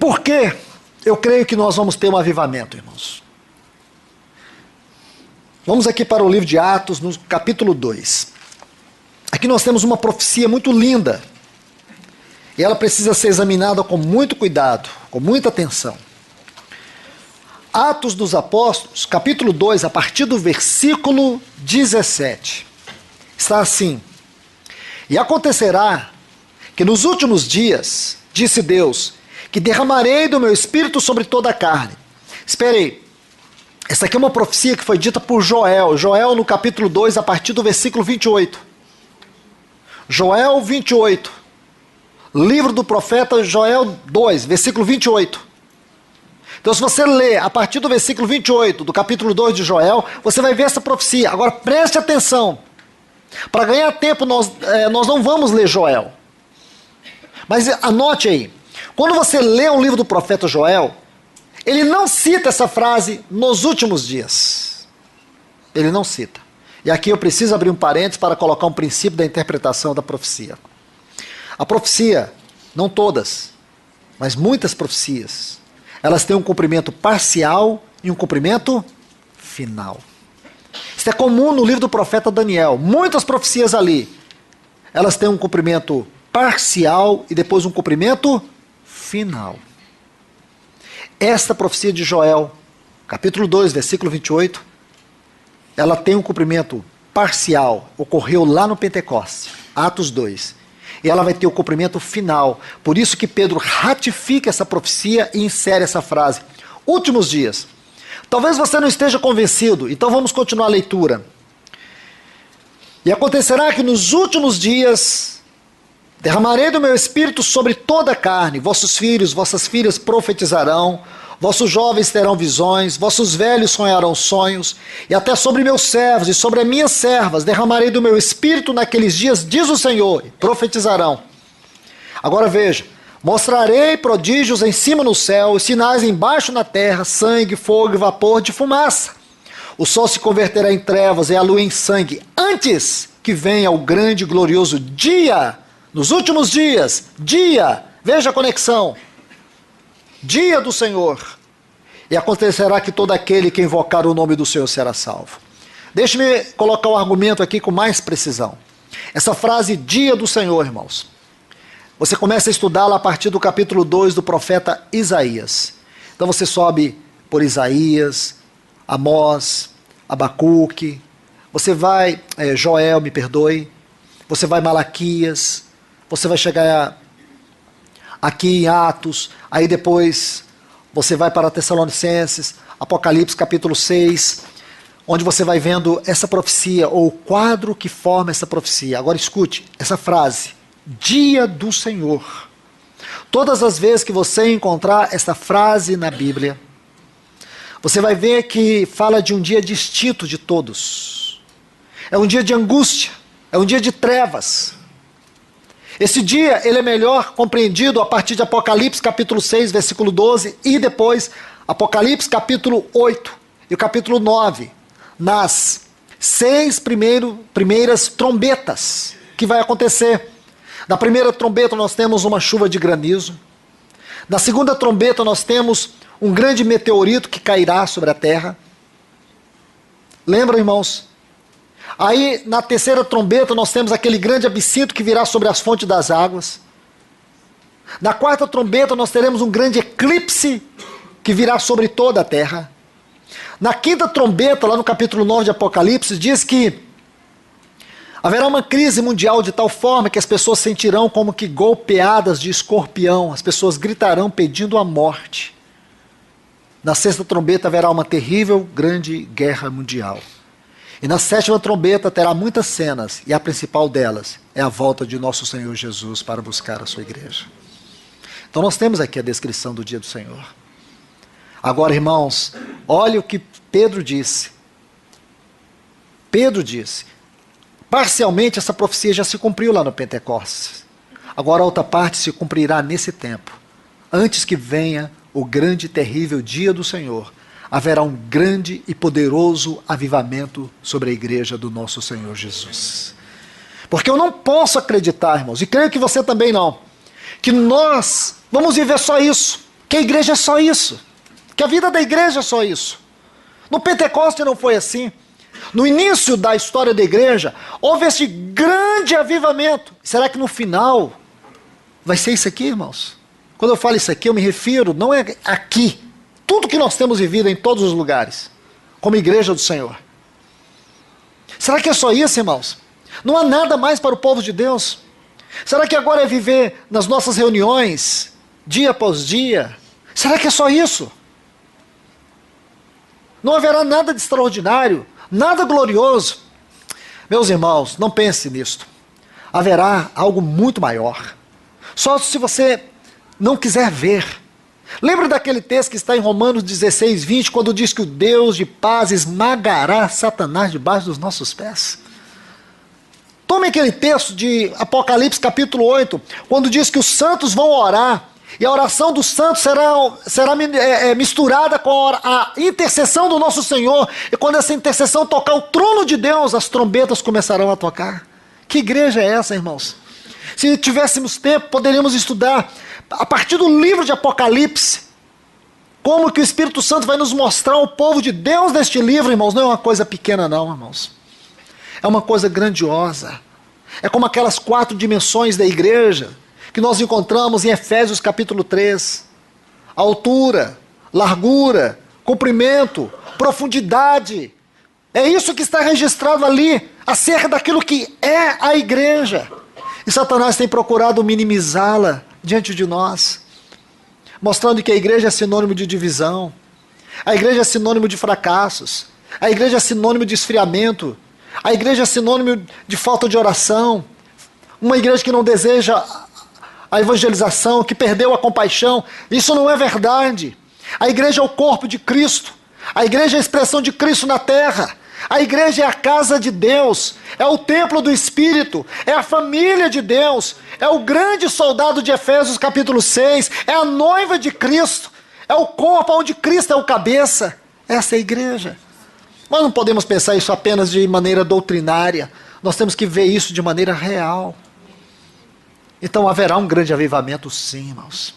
por que eu creio que nós vamos ter um avivamento, irmãos? Vamos aqui para o livro de Atos, no capítulo 2. Aqui nós temos uma profecia muito linda. E ela precisa ser examinada com muito cuidado, com muita atenção. Atos dos Apóstolos, capítulo 2, a partir do versículo 17. Está assim: E acontecerá que nos últimos dias, disse Deus, que derramarei do meu espírito sobre toda a carne. Espere aí. Essa aqui é uma profecia que foi dita por Joel. Joel no capítulo 2, a partir do versículo 28. Joel 28. Livro do profeta Joel 2, versículo 28. Então, se você ler a partir do versículo 28 do capítulo 2 de Joel, você vai ver essa profecia. Agora, preste atenção. Para ganhar tempo, nós não vamos ler Joel. Mas anote aí. Quando você lê o livro do profeta Joel, ele não cita essa frase nos últimos dias. Ele não cita. E aqui eu preciso abrir um parênteses para colocar um princípio da interpretação da profecia. A profecia, não todas, mas muitas profecias, elas têm um cumprimento parcial e um cumprimento final. Isso é comum no livro do profeta Daniel. Muitas profecias ali, elas têm um cumprimento parcial e depois um cumprimento final. Esta profecia de Joel, capítulo 2, versículo 28, ela tem um cumprimento parcial, ocorreu lá no Pentecostes, Atos 2. E ela vai ter o cumprimento final. Por isso que Pedro ratifica essa profecia e insere essa frase. Últimos dias. Talvez você não esteja convencido, então vamos continuar a leitura. E acontecerá que nos últimos dias derramarei do meu espírito sobre toda a carne. Vossos filhos, vossas filhas profetizarão. Vossos jovens terão visões, vossos velhos sonharão sonhos, e até sobre meus servos e sobre as minhas servas derramarei do meu espírito naqueles dias, diz o Senhor, e profetizarão. Agora veja, mostrarei prodígios em cima no céu, e sinais embaixo na terra, sangue, fogo e vapor de fumaça. O sol se converterá em trevas e a lua em sangue, antes que venha o grande e glorioso dia, nos últimos dias, dia, veja a conexão. Dia do Senhor, e acontecerá que todo aquele que invocar o nome do Senhor será salvo. Deixe-me colocar o argumento aqui com mais precisão. Essa frase, dia do Senhor, irmãos, você começa a estudá-la a partir do capítulo 2 do profeta Isaías. Então você sobe por Isaías, Amós, Abacuque, você vai, Joel, me perdoe, você vai Malaquias, você vai chegar aqui em Atos, aí depois você vai para Tessalonicenses, Apocalipse capítulo 6, onde você vai vendo essa profecia, ou o quadro que forma essa profecia. Agora escute essa frase, dia do Senhor. Todas as vezes que você encontrar essa frase na Bíblia, você vai ver que fala de um dia distinto de todos. É um dia de angústia, é um dia de trevas. Esse dia, ele é melhor compreendido a partir de Apocalipse capítulo 6, versículo 12, e depois Apocalipse capítulo 8 e o capítulo 9, nas 6 primeiras trombetas que vai acontecer. Na primeira trombeta nós temos uma chuva de granizo. Na segunda trombeta nós temos um grande meteorito que cairá sobre a terra. Lembram, irmãos? Aí, na terceira trombeta, nós temos aquele grande absinto que virá sobre as fontes das águas. Na quarta trombeta, nós teremos um grande eclipse que virá sobre toda a terra. Na quinta trombeta, lá no capítulo 9 de Apocalipse, diz que haverá uma crise mundial de tal forma que as pessoas sentirão como que golpeadas de escorpião. As pessoas gritarão pedindo a morte. Na sexta trombeta, haverá uma terrível, grande guerra mundial. E na sétima trombeta terá muitas cenas, e a principal delas é a volta de nosso Senhor Jesus para buscar a sua igreja. Então nós temos aqui a descrição do dia do Senhor. Agora, irmãos, olha o que Pedro disse. Pedro disse, parcialmente essa profecia já se cumpriu lá no Pentecostes. Agora a outra parte se cumprirá nesse tempo. Antes que venha o grande e terrível dia do Senhor, haverá um grande e poderoso avivamento sobre a igreja do nosso Senhor Jesus. Porque eu não posso acreditar, irmãos, e creio que você também não, que nós vamos viver só isso. Que a igreja é só isso. Que a vida da igreja é só isso. No Pentecoste não foi assim. No início da história da igreja, houve esse grande avivamento. Será que no final vai ser isso aqui, irmãos? Quando eu falo isso aqui, eu me refiro, não é aqui. Tudo que nós temos vivido em todos os lugares, como igreja do Senhor. Será que é só isso, irmãos? Não há nada mais para o povo de Deus? Será que agora é viver nas nossas reuniões, dia após dia? Será que é só isso? Não haverá nada de extraordinário, nada glorioso? Meus irmãos, não pense nisto. Haverá algo muito maior. Só se você não quiser ver. Lembra daquele texto que está em Romanos 16, 20, quando diz que o Deus de paz esmagará Satanás debaixo dos nossos pés? Tome aquele texto de Apocalipse capítulo 8, quando diz que os santos vão orar, e a oração dos santos será misturada com a intercessão do nosso Senhor, e quando essa intercessão tocar o trono de Deus, as trombetas começarão a tocar. Que igreja é essa, irmãos? Se tivéssemos tempo, poderíamos estudar, a partir do livro de Apocalipse, como que o Espírito Santo vai nos mostrar o povo de Deus neste livro, irmãos. Não é uma coisa pequena não, irmãos. É uma coisa grandiosa. É como aquelas 4 dimensões da igreja que nós encontramos em Efésios capítulo 3. Altura, largura, comprimento, profundidade. É isso que está registrado ali, acerca daquilo que é a igreja. E Satanás tem procurado minimizá-la diante de nós, mostrando que a igreja é sinônimo de divisão, a igreja é sinônimo de fracassos, a igreja é sinônimo de esfriamento, a igreja é sinônimo de falta de oração, uma igreja que não deseja a evangelização, que perdeu a compaixão. Isso não é verdade. A igreja é o corpo de Cristo, a igreja é a expressão de Cristo na terra, a igreja é a casa de Deus, é o templo do Espírito, é a família de Deus, é o grande soldado de Efésios capítulo 6, é a noiva de Cristo, é o corpo onde Cristo é o cabeça. Essa é a igreja. Nós não podemos pensar isso apenas de maneira doutrinária, nós temos que ver isso de maneira real. Então haverá um grande avivamento sim, irmãos.